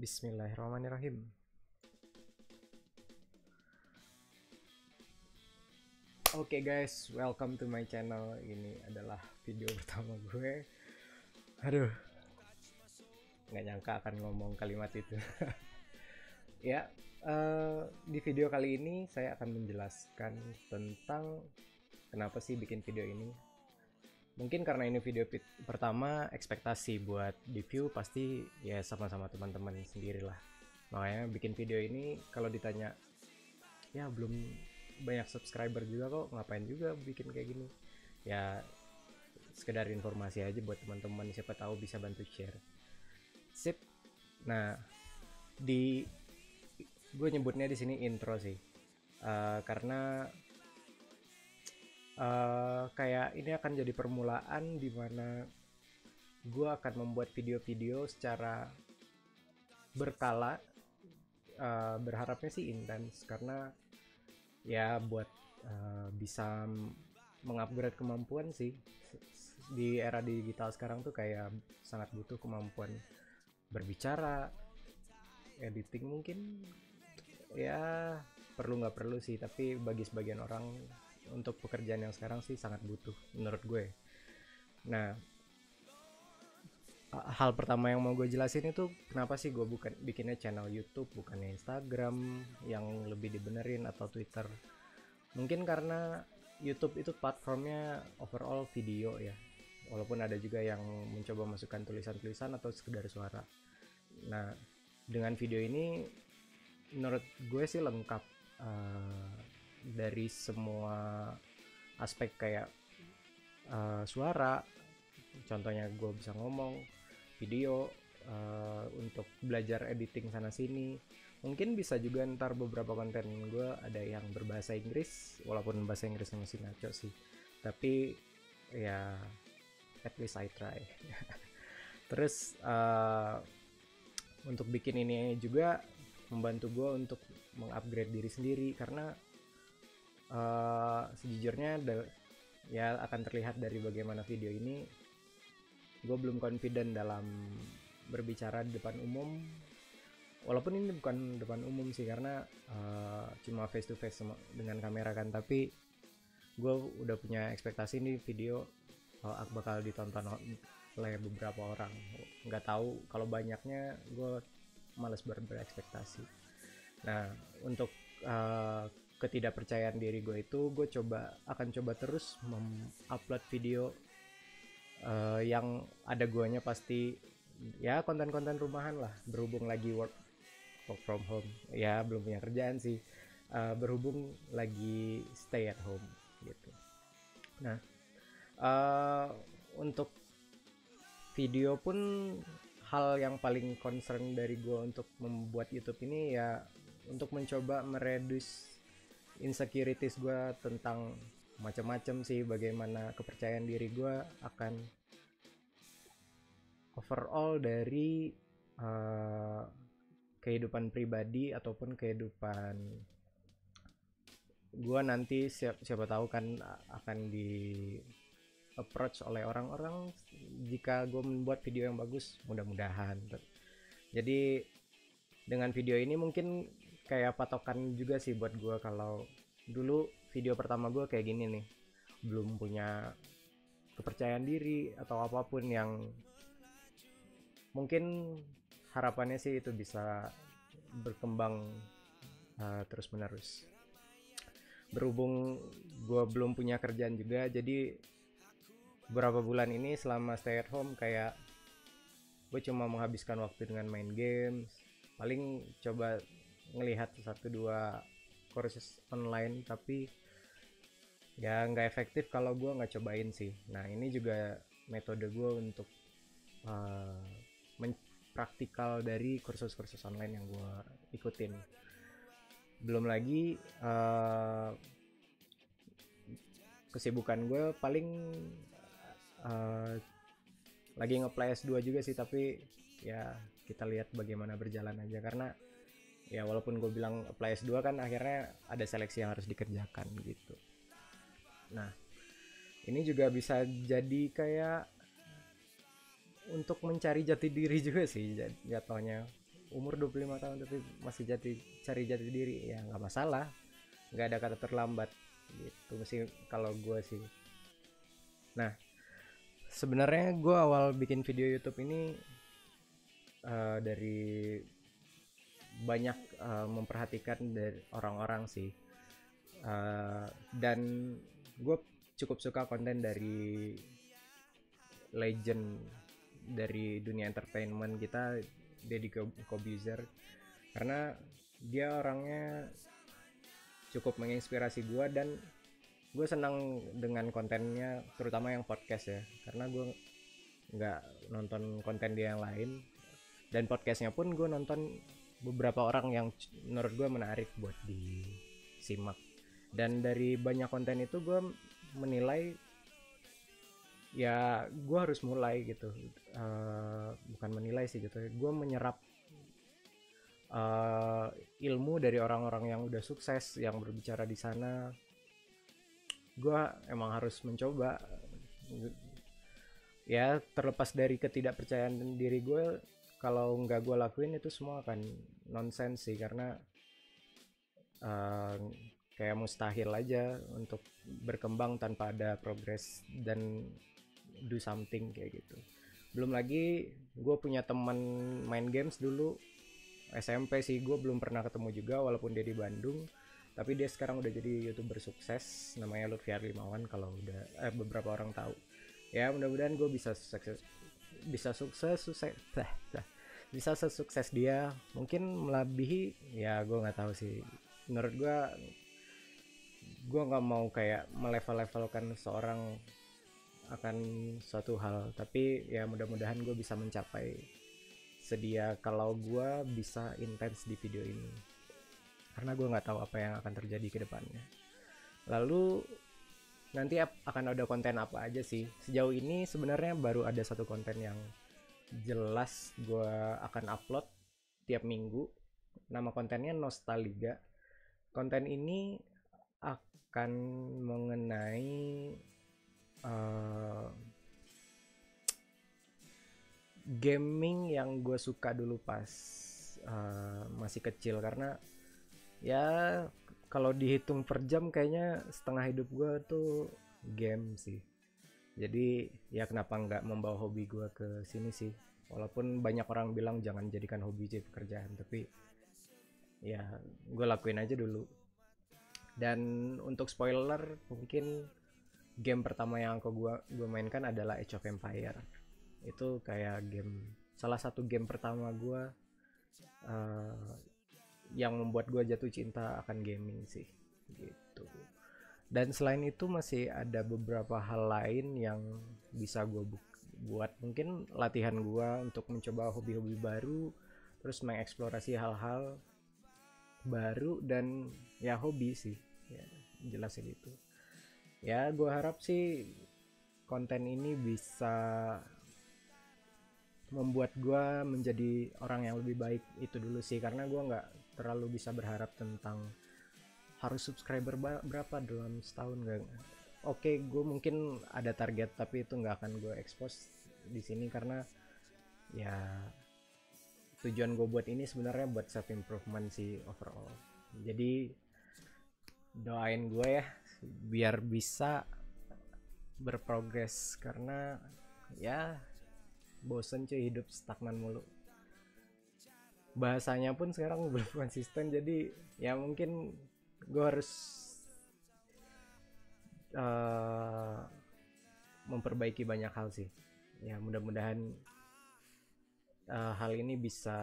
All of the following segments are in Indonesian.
Bismillahirrahmanirrahim. Oke guys, welcome to my channel. Ini adalah video pertama gue. Aduh, nggak nyangka akan ngomong kalimat itu. Ya, di video kali ini saya akan menjelaskan tentang kenapa sih bikin video ini. Mungkin karena ini video pertama, ekspektasi buat di view pasti ya sama-sama teman-teman sendiri lah. Makanya bikin video ini kalau ditanya, ya belum banyak subscriber juga kok, ngapain juga bikin kayak gini. Ya sekedar informasi aja buat teman-teman, siapa tahu bisa bantu share. Sip. Nah, di gue nyebutnya di sini intro sih. Karena kayak ini akan jadi permulaan di mana gue akan membuat video-video secara berkala. Berharapnya sih intens karena ya buat bisa mengupgrade kemampuan sih. Di era digital sekarang tuh kayak sangat butuh kemampuan berbicara, editing mungkin ya perlu nggak perlu sih, tapi bagi sebagian orang untuk pekerjaan yang sekarang sih sangat butuh menurut gue. Nah, hal pertama yang mau gue jelasin itu kenapa sih gue bukan bikinnya channel YouTube bukannya Instagram yang lebih dibenerin atau Twitter. Mungkin karena YouTube itu platformnya overall video ya, walaupun ada juga yang mencoba masukkan tulisan-tulisan atau sekedar suara. Nah, dengan video ini menurut gue sih lengkap dari semua aspek, kayak suara, contohnya gue bisa ngomong, video, untuk belajar editing sana sini. Mungkin bisa juga ntar beberapa konten gue ada yang berbahasa Inggris, walaupun bahasa Inggrisnya masih ngaco sih, tapi ya at least I try. Terus untuk bikin ini juga membantu gue untuk mengupgrade diri sendiri, karena sejujurnya ya akan terlihat dari bagaimana video ini, gue belum confident dalam berbicara di depan umum. Walaupun ini bukan depan umum sih, karena cuma face to face dengan kamera kan, tapi gue udah punya ekspektasi nih video bakal ditonton oleh beberapa orang. Nggak tahu, kalau banyaknya gue malas berekspektasi. Nah, untuk ketidakpercayaan diri gue itu, gue akan coba terus upload video yang ada guanya pasti ya konten-konten rumahan lah, berhubung lagi work from home ya, belum punya kerjaan sih, berhubung lagi stay at home gitu. Nah, untuk video pun hal yang paling concern dari gue untuk membuat YouTube ini ya untuk mencoba mereduce insecurities gue tentang macam-macam sih, bagaimana kepercayaan diri gue akan overall dari kehidupan pribadi ataupun kehidupan gue nanti. Siapa tahu kan akan di approach oleh orang-orang jika gue membuat video yang bagus, mudah-mudahan. Jadi dengan video ini mungkin kayak patokan juga sih buat gue, kalau dulu video pertama gue kayak gini nih, belum punya kepercayaan diri atau apapun, yang mungkin harapannya sih itu bisa berkembang terus menerus. Berhubung gue belum punya kerjaan juga, jadi beberapa bulan ini selama stay at home kayak gue cuma menghabiskan waktu dengan main games, paling coba ngelihat 1-2 kursus online, tapi ya nggak efektif kalau gue nggak cobain sih. Nah, ini juga metode gue untuk praktikal dari kursus-kursus online yang gue ikutin. Belum lagi kesibukan gue paling lagi nge-play S2 juga sih, tapi ya kita lihat bagaimana berjalan aja, karena ya walaupun gue bilang apply S2 kan akhirnya ada seleksi yang harus dikerjakan gitu. Nah, ini juga bisa jadi kayak untuk mencari jati diri juga sih jatuhnya. umur 25 tahun tapi masih cari jati diri, ya nggak masalah, nggak ada kata terlambat gitu sih kalau gue sih. Nah, sebenarnya gue awal bikin video YouTube ini dari banyak memperhatikan dari orang-orang sih. Dan gue cukup suka konten dari legend dari dunia entertainment kita, Deddy Corbuzier, karena dia orangnya cukup menginspirasi gue, dan gue senang dengan kontennya, terutama yang podcast ya, karena gue nggak nonton konten dia yang lain, dan podcastnya pun gue nonton beberapa orang yang menurut gue menarik buat disimak. Dan dari banyak konten itu gue menilai ya gue harus mulai gitu, bukan menilai sih gitu, gue menyerap ilmu dari orang-orang yang udah sukses yang berbicara di sana. Gue emang harus mencoba ya, terlepas dari ketidakpercayaan diri gue, kalau nggak gue lakuin itu semua akan nonsens sih, karena kayak mustahil aja untuk berkembang tanpa ada progres dan do something kayak gitu. Belum lagi gue punya teman main games dulu SMP sih, gue belum pernah ketemu juga walaupun dia di Bandung, tapi dia sekarang udah jadi YouTuber sukses, namanya Lutfi Arlimawan, kalau udah beberapa orang tahu. Ya mudah-mudahan gue bisa sesukses dia, mungkin melebihi, ya gue nggak tahu sih. Menurut gue nggak mau kayak melevel-levelkan seorang akan suatu hal, tapi ya mudah-mudahan gue bisa mencapai sedia kalau gue bisa intens di video ini, karena gue nggak tahu apa yang akan terjadi ke depannya. Lalu nanti akan ada konten apa aja sih. Sejauh ini sebenarnya baru ada satu konten yang jelas gue akan upload tiap minggu. Nama kontennya Nostalgia. Konten ini akan mengenai gaming yang gue suka dulu pas masih kecil, karena ya kalau dihitung per jam kayaknya setengah hidup gue tuh game sih. Jadi ya kenapa nggak membawa hobi gue ke sini sih, walaupun banyak orang bilang jangan jadikan hobi jadi pekerjaan, tapi ya gue lakuin aja dulu. Dan untuk spoiler, mungkin game pertama yang gue mainkan adalah Age of Empire. Itu kayak salah satu game pertama gue yang membuat gue jatuh cinta akan gaming sih gitu. Dan selain itu masih ada beberapa hal lain yang bisa gue buat, mungkin latihan gue untuk mencoba hobi-hobi baru, terus mengeksplorasi hal-hal baru, dan ya hobi sih ya, jelasin itu. Ya gue harap sih konten ini bisa membuat gue menjadi orang yang lebih baik, itu dulu sih, karena gue nggak terlalu bisa berharap tentang harus subscriber berapa dalam setahun. Gak, oke, gue mungkin ada target, tapi itu nggak akan gue expose di sini, karena ya tujuan gue buat ini sebenarnya buat self improvement sih overall. Jadi doain gue ya biar bisa berprogres, karena ya bosen cuy hidup stagnan mulu. Bahasanya pun sekarang belum konsisten, jadi ya mungkin gue harus memperbaiki banyak hal sih. Ya mudah-mudahan hal ini bisa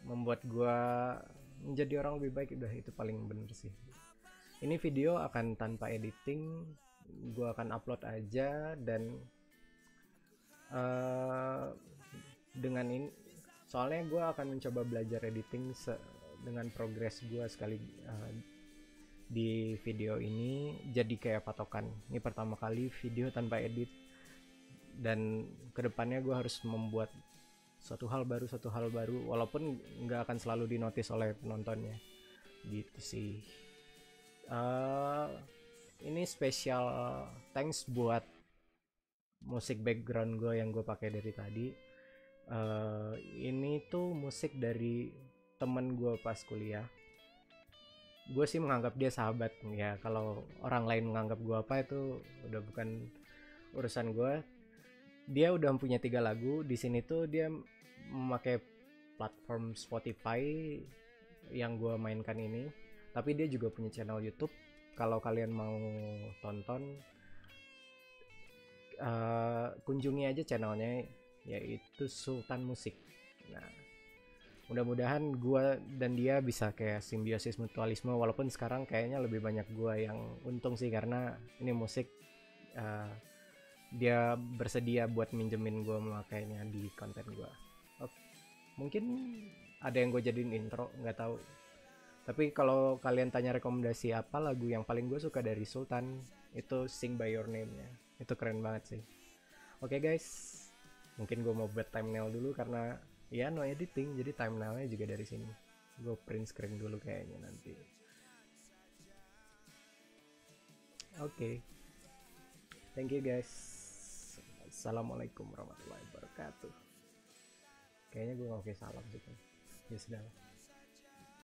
membuat gue menjadi orang lebih baik. Udah, itu paling bener sih. Ini video akan tanpa editing, gue akan upload aja, dan dengan ini soalnya gue akan mencoba belajar editing dengan progres gue sekali di video ini, jadi kayak patokan. Ini pertama kali video tanpa edit, dan kedepannya gue harus membuat suatu hal baru, walaupun nggak akan selalu dinotis oleh penontonnya gitu sih. Ini special thanks buat musik background gue yang gue pakai dari tadi. Ini tuh musik dari temen gue pas kuliah. Gue sih menganggap dia sahabat ya, kalau orang lain menganggap gue apa itu udah bukan urusan gue. Dia udah punya 3 lagu di sini tuh, dia memakai platform Spotify yang gue mainkan ini, tapi dia juga punya channel YouTube. Kalau kalian mau tonton, kunjungi aja channelnya, yaitu Sultan Musik. Nah, mudah-mudahan gue dan dia bisa kayak simbiosis mutualisme, walaupun sekarang kayaknya lebih banyak gue yang untung sih, karena ini musik uh, dia bersedia buat minjemin gue memakainya di konten gue. Mungkin ada yang gue jadiin intro, nggak tahu. Tapi kalau kalian tanya rekomendasi apa lagu yang paling gue suka dari Sultan, itu Sing by Your Name-nya. Itu keren banget sih. Oke guys, mungkin gue mau buat thumbnail dulu karena ya no editing, jadi thumbnailnya juga dari sini. Gue print screen dulu kayaknya nanti. Oke, thank you guys. Assalamualaikum warahmatullahi wabarakatuh. Kayaknya gue nggak oke salam sih kan. Ya sudah.